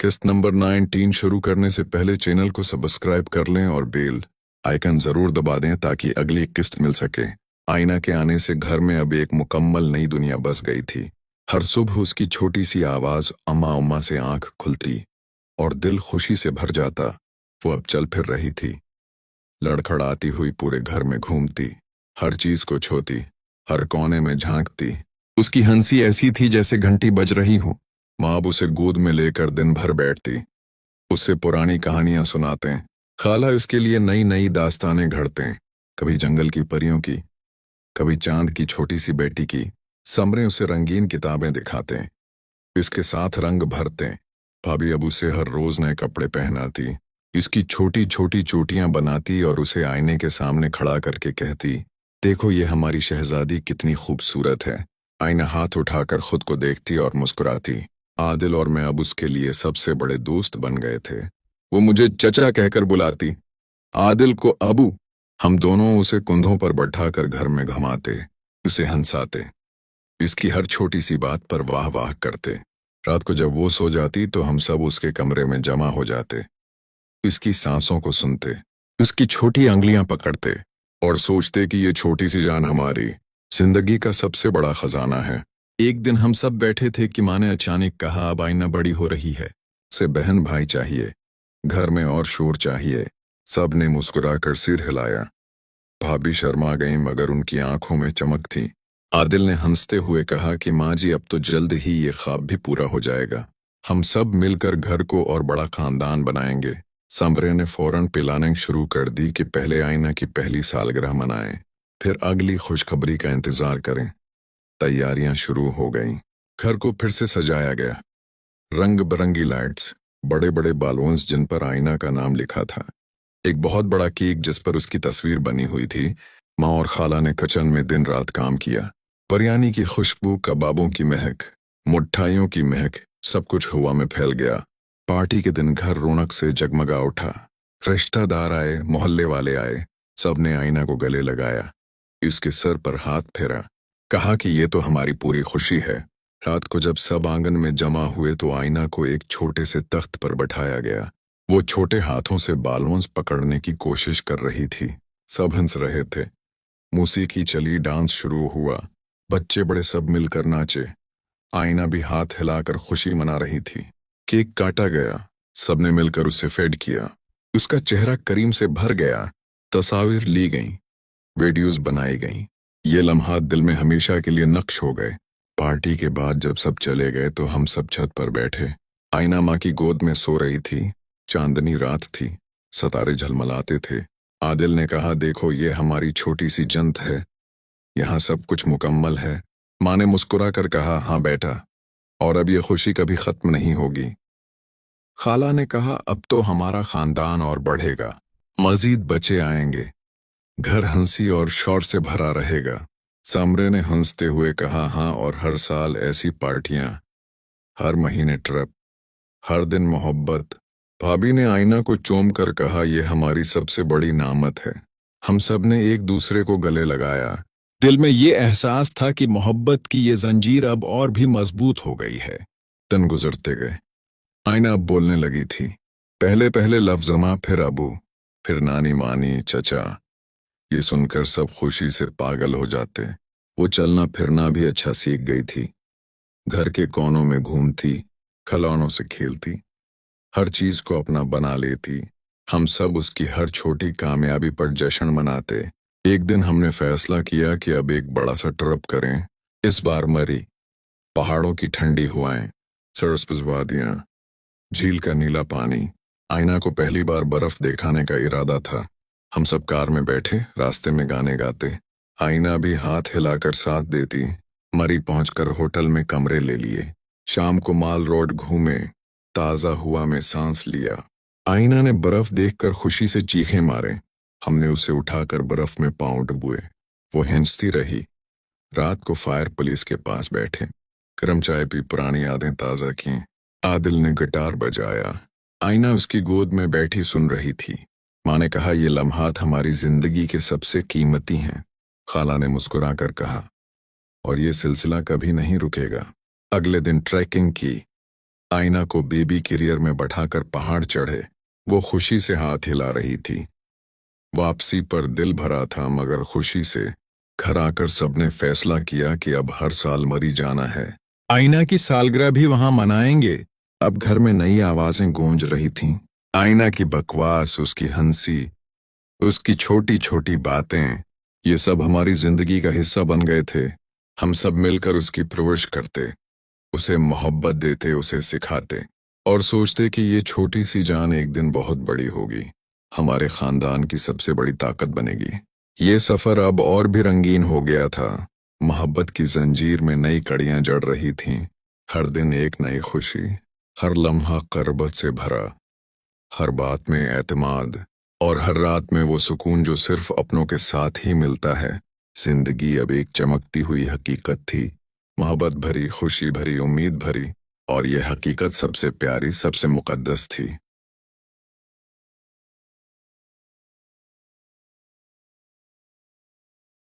किस्त नंबर 19 शुरू करने से पहले चैनल को सब्सक्राइब कर लें और बेल आइकन जरूर दबा दें ताकि अगली किस्त मिल सके। आईना के आने से घर में अब एक मुकम्मल नई दुनिया बस गई थी। हर सुबह उसकी छोटी सी आवाज अम्मा अम्मा से आंख खुलती और दिल खुशी से भर जाता। वो अब चल फिर रही थी, लड़खड़ाती हुई पूरे घर में घूमती, हर चीज को छूती, हर कोने में झांकती। उसकी हंसी ऐसी थी जैसे घंटी बज रही हो। माँ अब उसे गोद में लेकर दिन भर बैठती, उससे पुरानी कहानियां सुनाते, खाला उसके लिए नई नई दास्तानें घड़ते, कभी जंगल की परियों की, कभी चांद की छोटी सी बेटी की। समरे उसे रंगीन किताबें दिखाते, इसके साथ रंग भरते। भाभी अब उसे हर रोज नए कपड़े पहनाती, इसकी छोटी छोटी चोटियां बनाती और उसे आईने के सामने खड़ा करके कहती, देखो ये हमारी शहजादी कितनी खूबसूरत है। आईना हाथ उठाकर खुद को देखती और मुस्कुराती। आदिल और मैं अब उसके लिए सबसे बड़े दोस्त बन गए थे। वो मुझे चचा कहकर बुलाती, आदिल को अबू। हम दोनों उसे कंधों पर बैठाकर घर में घुमाते, उसे हंसाते, इसकी हर छोटी सी बात पर वाह वाह करते। रात को जब वो सो जाती तो हम सब उसके कमरे में जमा हो जाते, इसकी सांसों को सुनते, उसकी छोटी अंगुलियां पकड़ते और सोचते कि ये छोटी सी जान हमारी जिंदगी का सबसे बड़ा खजाना है। एक दिन हम सब बैठे थे कि माँ ने अचानक कहा, अब आईना बड़ी हो रही है, उसे बहन भाई चाहिए, घर में और शोर चाहिए। सब ने मुस्कुराकर सिर हिलाया। भाभी शर्मा गई मगर उनकी आंखों में चमक थी। आदिल ने हंसते हुए कहा कि माँ जी अब तो जल्द ही ये ख्वाब भी पूरा हो जाएगा, हम सब मिलकर घर को और बड़ा खानदान बनाएंगे। समरे ने फौरन पिलाने शुरू कर दी कि पहले आईना की पहली सालगिरह मनाएं, फिर अगली खुशखबरी का इंतजार करें। तैयारियां शुरू हो गईं। घर को फिर से सजाया गया, रंग बिरंगी लाइट्स, बड़े बड़े बालून्स जिन पर आईना का नाम लिखा था, एक बहुत बड़ा केक जिस पर उसकी तस्वीर बनी हुई थी। माँ और खाला ने किचन में दिन रात काम किया। बिरयानी की खुशबू, कबाबों की महक, मिठाइयों की महक, सब कुछ हवा में फैल गया। पार्टी के दिन घर रौनक से जगमगा उठा। रिश्तेदार आए, मोहल्ले वाले आए, सब ने आईना को गले लगाया, इसके सर पर हाथ फेरा, कहा कि ये तो हमारी पूरी खुशी है। रात को जब सब आंगन में जमा हुए तो आईना को एक छोटे से तख्त पर बैठाया गया। वो छोटे हाथों से बालून्स पकड़ने की कोशिश कर रही थी। सब हंस रहे थे, मौसीकी चली, डांस शुरू हुआ, बच्चे बड़े सब मिलकर नाचे। आईना भी हाथ हिलाकर खुशी मना रही थी। केक काटा गया, सबने मिलकर उसे फेड किया, उसका चेहरा करीम से भर गया। तस्वीर ली गईं, वीडियोस बनाई गईं। ये लम्हात दिल में हमेशा के लिए नक्श हो गए। पार्टी के बाद जब सब चले गए तो हम सब छत पर बैठे। आईना माँ की गोद में सो रही थी। चांदनी रात थी, सितारे झलमलाते थे। आदिल ने कहा, देखो ये हमारी छोटी सी जन्नत है, यहाँ सब कुछ मुकम्मल है। माँ ने मुस्कुरा कर कहा, हाँ बेटा, और अब ये खुशी कभी खत्म नहीं होगी। खाला ने कहा, अब तो हमारा खानदान और बढ़ेगा, मजीद बच्चे आएंगे, घर हंसी और शौर से भरा रहेगा। समरे ने हंसते हुए कहा, हाँ, और हर साल ऐसी पार्टियां, हर महीने ट्रिप, हर दिन मोहब्बत। भाभी ने आईना को चूम कर कहा, यह हमारी सबसे बड़ी नामत है। हम सब ने एक दूसरे को गले लगाया। दिल में ये एहसास था कि मोहब्बत की ये जंजीर अब और भी मजबूत हो गई है। दिन गुजरते गए, आईना अब बोलने लगी थी। पहले पहले लफ्ज़ माँ, फिर अबू, फिर नानी, मानी, चचा। ये सुनकर सब खुशी से पागल हो जाते। वो चलना फिरना भी अच्छा सीख गई थी। घर के कोनों में घूमती, खिलौनों से खेलती, हर चीज को अपना बना लेती। हम सब उसकी हर छोटी कामयाबी पर जश्न मनाते। एक दिन हमने फैसला किया कि अब एक बड़ा सा ट्रिप करें। इस बार मरी, पहाड़ों की ठंडी हवाएं, सरसब्ज वादियां, झील का नीला पानी। आईना को पहली बार बर्फ दिखाने का इरादा था। हम सब कार में बैठे, रास्ते में गाने गाते। आईना भी हाथ हिलाकर साथ देती। मरी पहुंचकर होटल में कमरे ले लिए। शाम को माल रोड घूमे, ताज़ा हुआ में सांस लिया। आईना ने बर्फ देखकर खुशी से चीखें मारे। हमने उसे उठाकर बर्फ में पांव डुबोए। वो हिंचती रही। रात को फायर पुलिस के पास बैठे, गर्म चाय पी, पुरानी यादें ताज़ा की। आदिल ने गिटार बजाया। आईना उसकी गोद में बैठी सुन रही थी। माँ ने कहा, ये लम्हात हमारी जिंदगी के सबसे कीमती हैं। खाला ने मुस्कुराकर कहा, और ये सिलसिला कभी नहीं रुकेगा। अगले दिन ट्रैकिंग की। आईना को बेबी कैरियर में बैठाकर पहाड़ चढ़े। वो खुशी से हाथ हिला रही थी। वापसी पर दिल भरा था, मगर खुशी से। घर आकर सबने फैसला किया कि अब हर साल मरी जाना है। आईना की सालगिरह भी वहां मनाएंगे। अब घर में नई आवाजें गूंज रही थीं। आईना की बकवास, उसकी हंसी, उसकी छोटी छोटी बातें, ये सब हमारी जिंदगी का हिस्सा बन गए थे। हम सब मिलकर उसकी परवरिश करते, उसे मोहब्बत देते, उसे सिखाते और सोचते कि ये छोटी सी जान एक दिन बहुत बड़ी होगी, हमारे खानदान की सबसे बड़ी ताकत बनेगी। ये सफर अब और भी रंगीन हो गया था। मोहब्बत की जंजीर में नई कड़ियां जड़ रही थीं। हर दिन एक नई खुशी, हर लम्हा करबत से भरा, हर बात में एतमाद और हर रात में वो सुकून जो सिर्फ अपनों के साथ ही मिलता है। जिंदगी अब एक चमकती हुई हकीकत थी, मोहब्बत भरी, खुशी भरी, उम्मीद भरी, और यह हकीकत सबसे प्यारी, सबसे मुकद्दस थी।